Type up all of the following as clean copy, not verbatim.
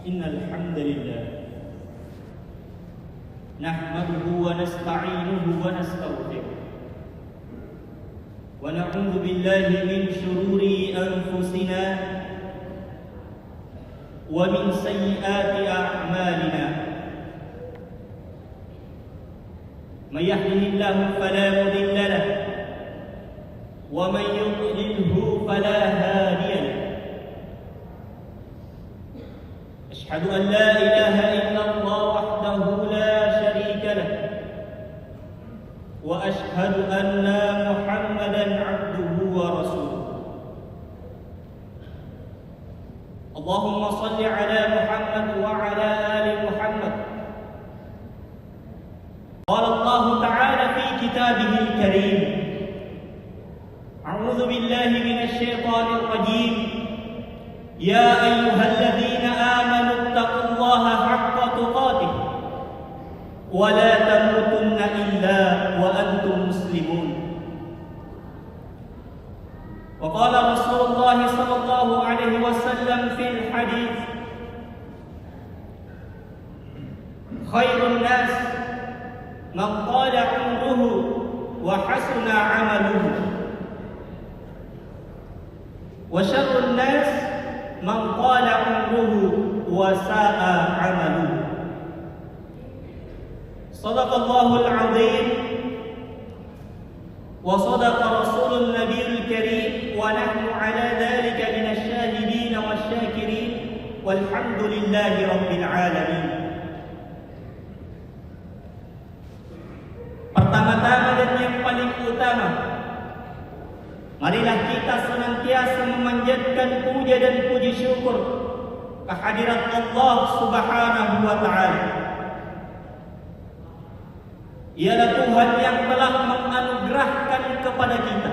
إن الحمد لله نحمده ونستعينه ونستغفره ونعوذ بالله من شرور أنفسنا ومن سيئات أعمالنا من يهده الله فلا مضل له ومن يضلله فلا هادي له أشهد أن لا إله إلا الله وحده لا شريك له وأشهد أن محمدا عبده ورسوله اللهم صل على محمد وعلى آل محمد قال الله تعالى في كتابه الكريم أعوذ بالله من الشيطان الرجيم يا أيها الذين آمنوا اتقوا الله حق تقاته ولا تموتن إلا وأنتم مسلمون وقال رسول الله صلى الله عليه وسلم في الحديث خير الناس من طال عمره وحسن عمله وشر الناس من طال عمره وساء عمله صدق الله العظيم وصدق رسول النبي الكريم ونحن على ذلك من الشاهدين والشاكرين والحمد لله رب العالمين. Pertama-tama dan yang paling utama, marilah kita senantiasa memanjatkan puja dan puji syukur kehadirat Allah Subhanahu wa Ta'ala. Ialah Tuhan yang telah menganugerahkan kepada kita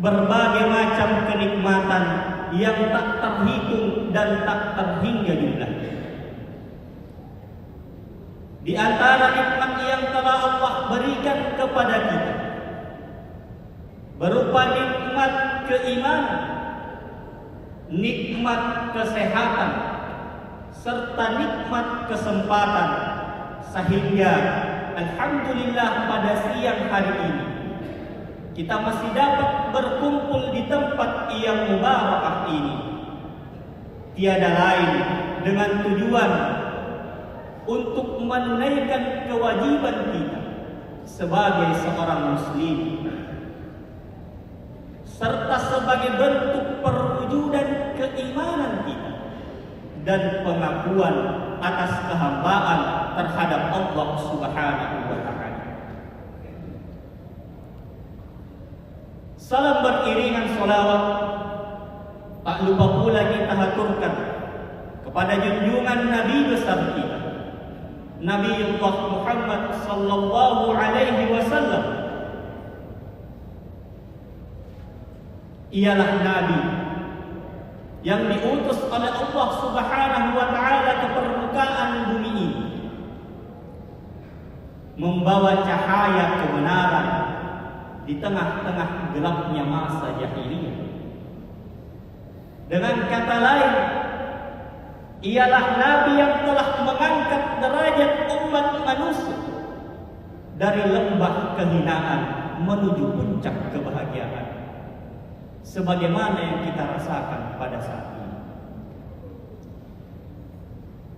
berbagai macam kenikmatan yang tak terhitung dan tak terhingga jumlahnya. Di antara nikmat yang telah Allah berikan kepada kita berupa nikmat keimanan, nikmat kesehatan, serta nikmat kesempatan, sehingga alhamdulillah pada siang hari ini kita masih dapat berkumpul di tempat yang mubarakah ini. Tiada lain dengan tujuan untuk menunaikan kewajiban kita sebagai seorang muslim, serta sebagai bentuk perwujudan keimanan kita dan pengakuan atas kehambaan terhadap Allah Subhanahu wa Ta'ala. Salam beriringan sholawat tak lupa pula kita haturkan kepada junjungan Nabi besar kita, Nabiullah Muhammad sallallahu alaihi wasallam. Ialah Nabi yang diutus oleh Allah Subhanahu wa Ta'ala ke permukaan bumi ini, membawa cahaya kebenaran di tengah-tengah gelapnya masa jahiliyah. Dengan kata lain, ialah Nabi yang telah mengangkat derajat umat manusia dari lembah kehinaan menuju puncak kebahagiaan, sebagaimana yang kita rasakan pada saat ini.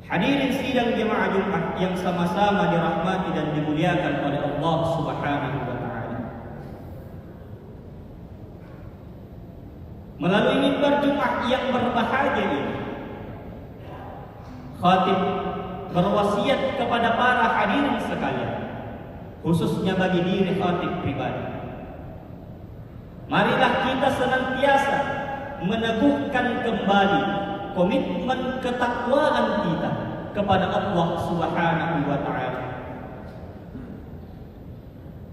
Hadirin sidang jemaah Jumat yang sama-sama dirahmati dan dimuliakan oleh Allah Subhanahu wa Ta'ala. Melalui mimbar Jumat yang berbahagia ini, khatib berwasiat kepada para hadirin sekalian, khususnya bagi diri khatib pribadi. Marilah kita senantiasa meneguhkan kembali komitmen ketakwaan kita kepada Allah Subhanahu wa Ta'ala.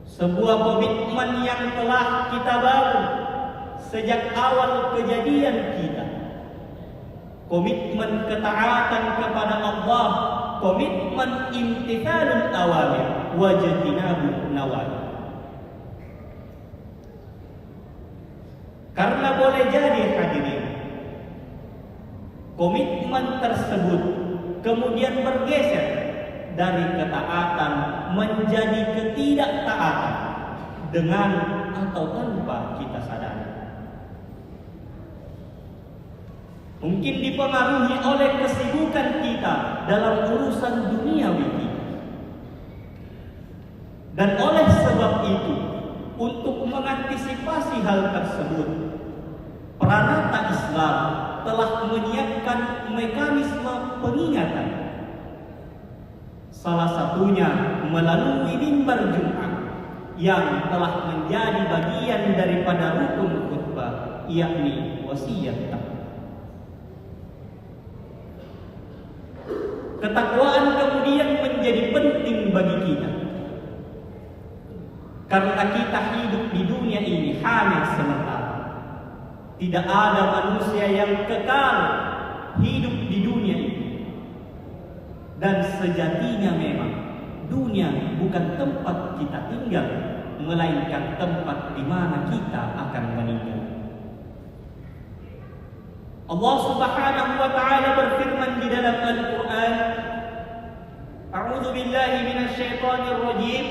Sebuah komitmen yang telah kita bangun sejak awal kejadian kita. Komitmen ketaatan kepada Allah, komitmen imtithalul awamir wa ijtinabun nawahi. Karena boleh jadi hadirin, Komitmen tersebut kemudian bergeser dari ketaatan menjadi ketidaktaatan dengan atau tanpa kita sadari. Mungkin dipengaruhi oleh kesibukan kita dalam urusan duniawi kita. Dan oleh sebab itu, untuk mengantisipasi hal tersebut, Pranata Islam telah menyiapkan mekanisme pengingatan. Salah satunya melalui mimbar Jumat yang telah menjadi bagian daripada rukun khutbah, yakni wasiat taqwa. Ketakwaan kemudian menjadi penting bagi kita, karena kita hidup di dunia ini hanya sementara. Tidak ada manusia yang kekal hidup di dunia ini. Dan sejatinya memang dunia bukan tempat kita tinggal, melainkan tempat di mana kita akan meninggal. Allah Subhanahu wa taala berfirman di dalam Al-Qur'an, A'udzu billahi minasy syaithanir rajim.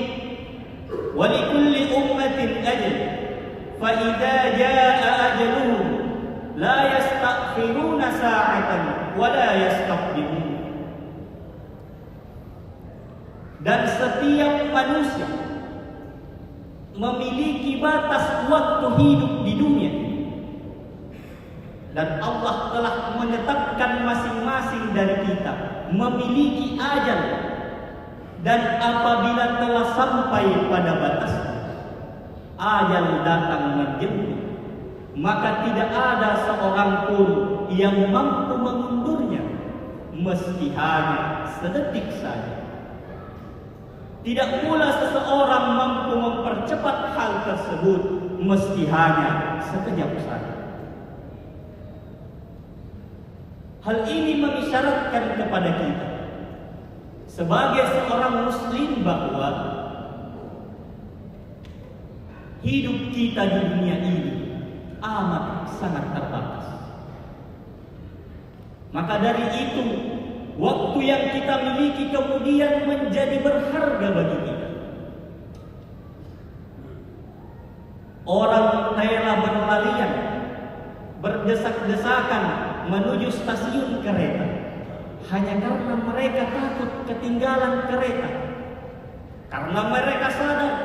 Wa likulli ummatin ajal. Fa idza jaa ajaluhum la yastakhiruna sa'atan wa la yastaqdimun. Dan setiap manusia memiliki batas waktu hidup di dunia. Dan Allah telah menetapkan masing-masing dari kita memiliki ajal. Dan apabila telah sampai pada batasnya, ajal datang menjemput, maka tidak ada seorang pun yang mampu mengundurnya, meski hanya sedetik saja. Tidak pula seseorang mampu mempercepat hal tersebut, meski hanya sekejap saja. Hal ini mengisyaratkan kepada kita sebagai seorang muslim bahwa hidup kita di dunia ini amat sangat terbatas. Maka dari itu, waktu yang kita miliki kemudian menjadi berharga bagi kita. Orang rela berlarian, berdesak-desakan menuju stasiun kereta hanya karena mereka takut ketinggalan kereta. Karena mereka sadar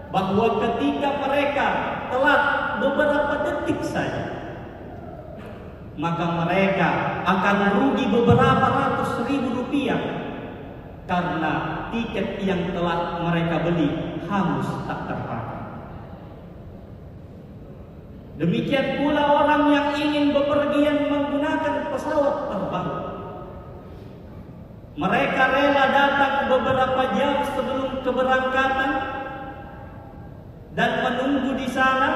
bahwa ketika mereka telat beberapa detik saja, maka mereka akan rugi beberapa ratus ribu rupiah karena tiket yang telah mereka beli hangus tak terpakai. Demikian pula orang yang ingin bepergian menggunakan pesawat terbang. Mereka rela datang beberapa jam sebelum keberangkatan dan menunggu di sana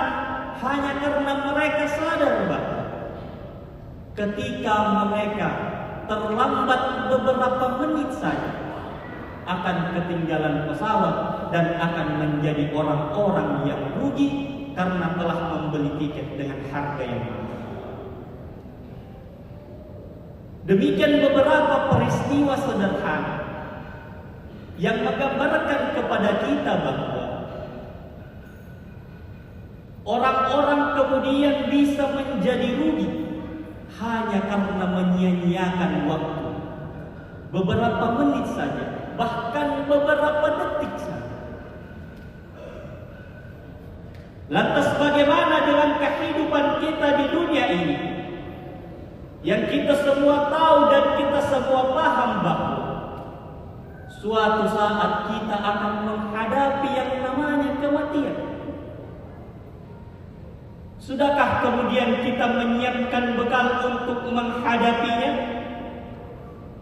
hanya karena mereka sadar bahwa ketika mereka terlambat beberapa menit saja akan ketinggalan pesawat dan akan menjadi orang-orang yang rugi karena telah membeli tiket dengan harga yang mahal. Demikian beberapa peristiwa sederhana yang menggambarkan kepada kita bahwa orang-orang kemudian bisa menjadi rugi hanya karena menyia-nyiakan waktu beberapa menit saja, bahkan beberapa detik saja. Lantas bagaimana dengan kehidupan kita di dunia ini? Yang kita semua tahu dan kita semua paham bahwa suatu saat kita akan menghadapi yang namanya kematian. Sudahkah kemudian kita menyiapkan bekal untuk menghadapinya?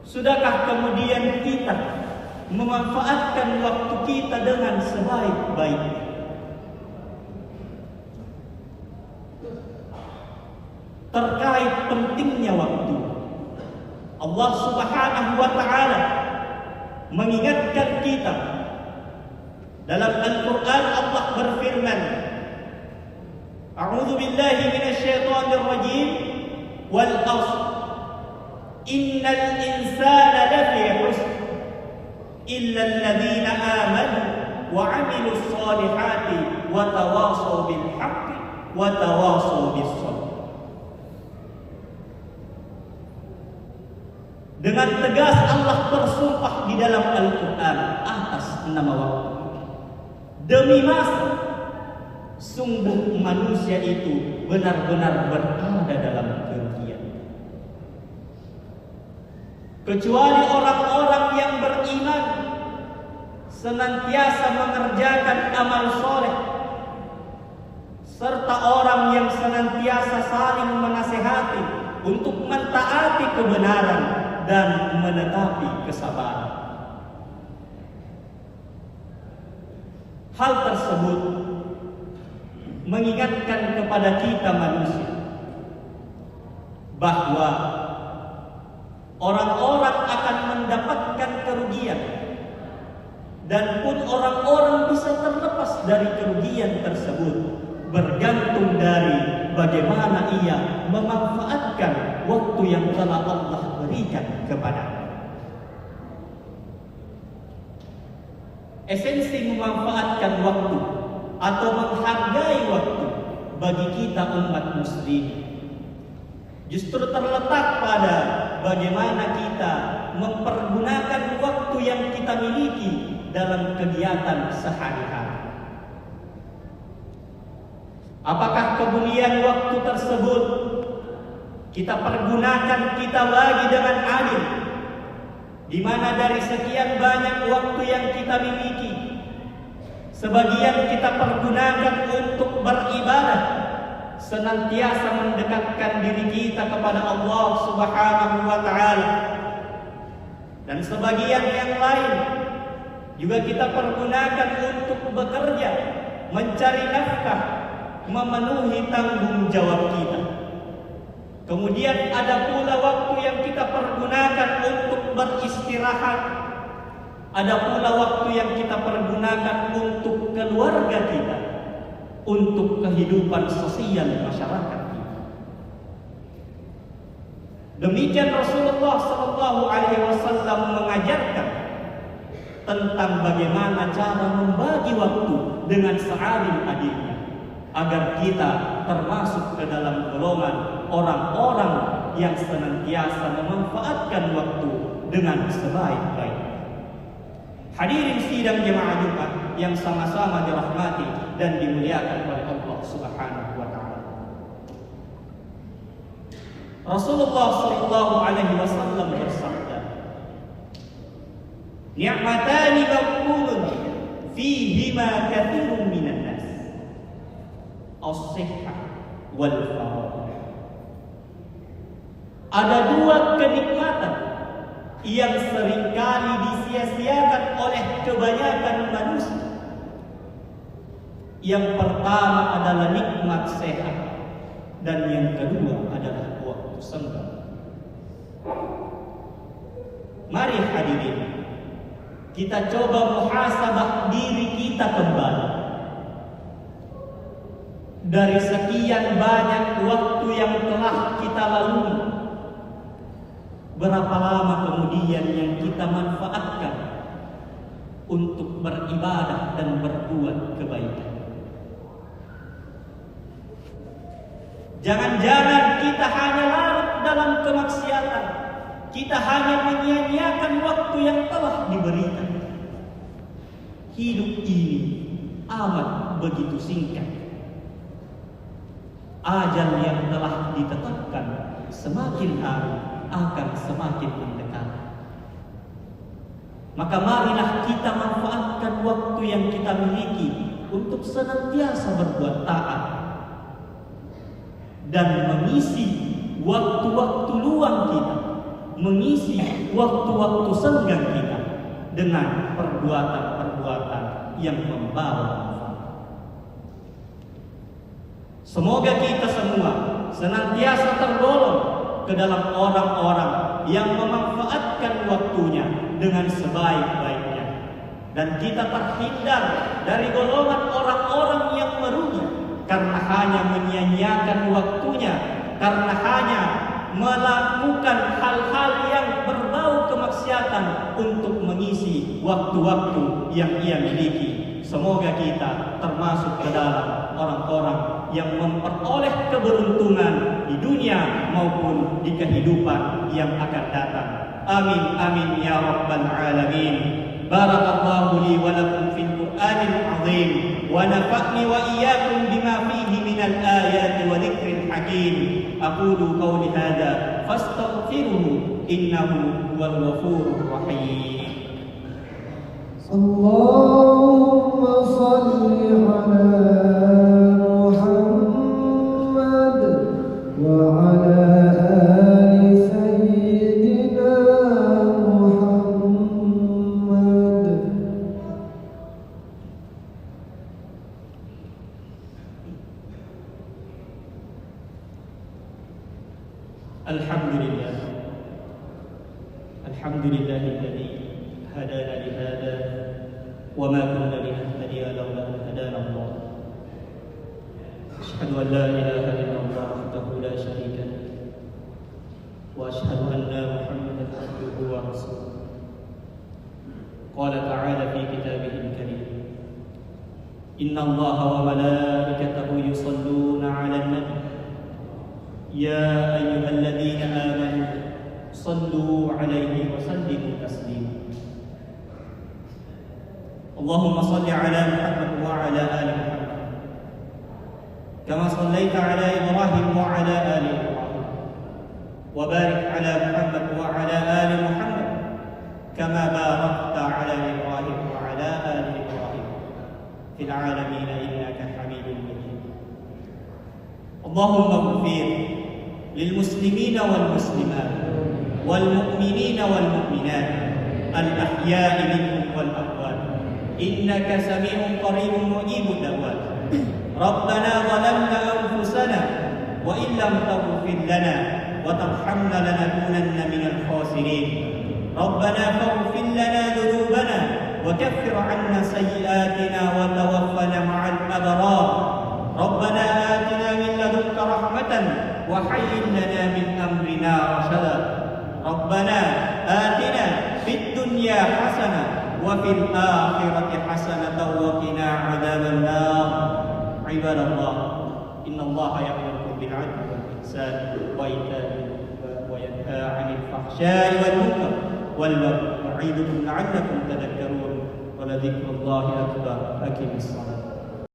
Sudahkah kemudian kita memanfaatkan waktu kita dengan sebaik-baiknya? Terkait pentingnya waktu, Allah Subhanahu wa taala mengingatkan kita. Dalam Al-Qur'an Allah berfirman, A'udzu billahi minasy syaithanir rajim, wal 'ashr innal insana lafi khusr illa alladhina amanu wa 'amilus solihati wa tawasaw bil haqqi wa tawasaw bis sabr. Dengan tegas Allah bersumpah di dalam Al-Quran atas nama waktu. Demi masa, sungguh manusia itu benar-benar berada dalam kerugian. Kecuali orang-orang yang beriman, senantiasa mengerjakan amal soleh, serta orang yang senantiasa saling menasehati untuk mentaati kebenaran dan menetapi kesabaran. Hal tersebut mengingatkan kepada kita manusia bahwa orang-orang akan mendapatkan kerugian, dan pun orang-orang bisa terlepas dari kerugian tersebut bergantung dari bagaimana ia memanfaatkan waktu yang telah Allah berikan kepadanya. Esensi memanfaatkan waktu atau menghargai waktu bagi kita umat muslim justru terletak pada bagaimana kita mempergunakan waktu yang kita miliki dalam kegiatan sehari-hari. Apakah kemudian waktu tersebut kita pergunakan, kita bagi dengan adil, di mana dari sekian banyak waktu yang kita miliki, sebagian kita pergunakan untuk beribadah, senantiasa mendekatkan diri kita kepada Allah Subhanahu wa taala, dan sebagian yang lain juga kita pergunakan untuk bekerja, mencari nafkah, memenuhi tanggung jawab kita. Kemudian ada pula waktu yang kita pergunakan untuk beristirahat. Ada pula waktu yang kita pergunakan untuk keluarga kita, untuk kehidupan sosial masyarakat kita. Demikian Rasulullah SAW mengajarkan tentang bagaimana cara membagi waktu dengan seadil-adilnya, agar kita termasuk ke dalam golongan orang-orang yang senantiasa memanfaatkan waktu dengan sebaik-baiknya. Hadirin sidang jemaah Jumat yang sama-sama dirahmati dan dimuliakan oleh Allah Subhanahu wa taala. Rasulullah sallallahu alaihi wasallam bersabda, "Ni'matani maqbulun fihima katsirun minan nas, as-sihhah wal faragh." Ada dua kenikmatan yang seringkali disia-siakan oleh kebanyakan manusia. Yang pertama adalah nikmat sehat, dan yang kedua adalah waktu senggang. Mari hadirin, kita coba muhasabah diri kita kembali. Dari sekian banyak waktu yang telah kita lalui, berapa lama kemudian yang kita manfaatkan untuk beribadah dan berbuat kebaikan? Jangan-jangan kita hanya larut dalam kemaksiatan, kita hanya menyia-nyiakan waktu yang telah diberikan. Hidup ini amat begitu singkat. Ajal yang telah ditetapkan semakin hari akan semakin mendekat. Maka marilah kita manfaatkan waktu yang kita miliki untuk senantiasa berbuat taat dan mengisi waktu-waktu luang kita, mengisi waktu-waktu senggang kita dengan perbuatan-perbuatan yang membawa manfaat. Semoga kita semua senantiasa tergolong ke dalam orang-orang yang memanfaatkan waktunya dengan sebaik-baiknya, dan kita terhindar dari golongan orang-orang yang merugi karena hanya menyia-nyiakan waktunya, karena hanya melakukan hal-hal yang berbau kemaksiatan untuk mengisi waktu-waktu yang ia miliki. Semoga kita termasuk ke dalam orang-orang yang memperoleh keberuntungan di dunia maupun di kehidupan yang akan datang. Amin amin ya rabbal alamin. Barakallahu li wa lakum fil Qur'anil azim wa nafa'ni wa iyyakum bima fihi minal ayati wa dzikril hakim. Aqulu qawli hadza fastaghfiruhu innahu huwal ghafurur rahim. Allahumma shalli ala Muhammad wa ala ali sayyidina Muhammad. Alhamdulillah. Alhamdulillahilladzi hadana li hada wa ma kunna linahtadiya lawla an hadana Allah. Asyhadu an la ilaha illallah wahdahu la syarika lahu wa asyhadu anna Muhammadan abduhu wa rasuluh. Qala ta'ala fi kitabihil karim. Inna Allaha wa malaikatahu yusalluna 'alan nabi. Ya ayyuhalladzina amanu sallu 'alaihi wa sallimu taslima. Allahumma salli 'ala Muhammad wa 'ala ali Muhammad kama sallaita 'ala Ibrahim wa 'ala ali Ibrahim wa barik 'ala Muhammad wa 'ala ali Muhammad kama barakta 'ala Ibrahim wa 'ala ali Ibrahim fil 'alamin innaka Hamidum Majid. Allahumma ighfir lil muslimina wal muslimat wal mu'minina wal mu'minat al ahya'i minhum wal amwat innaka sami'un qaribun mujibud da'wat. Rabbana zalamna anfusana wa in lam taghfir lana wa tarhamna lanakunanna minal khasirin. Rabbana faghfir lana dhunubana wa kaffir 'anna sayyi'atina wa tawaffana ma'al abrar. Rabbana atina min ladunka rahmatan wa hayyi lana min amrina rashada. Rabbana atina fid dunya hasanah wa fil akhirati hasanatan wa qina 'adzaban nar. Ibadallah, innallaha ya'muru bil 'adli wal ihsani wa ita'i wa yanha 'anil fahsya'i wal munkar wal baghi ya'idukum la'allakum tadhakkarun wa la dhikrullahi akbar. Aqimis shalah.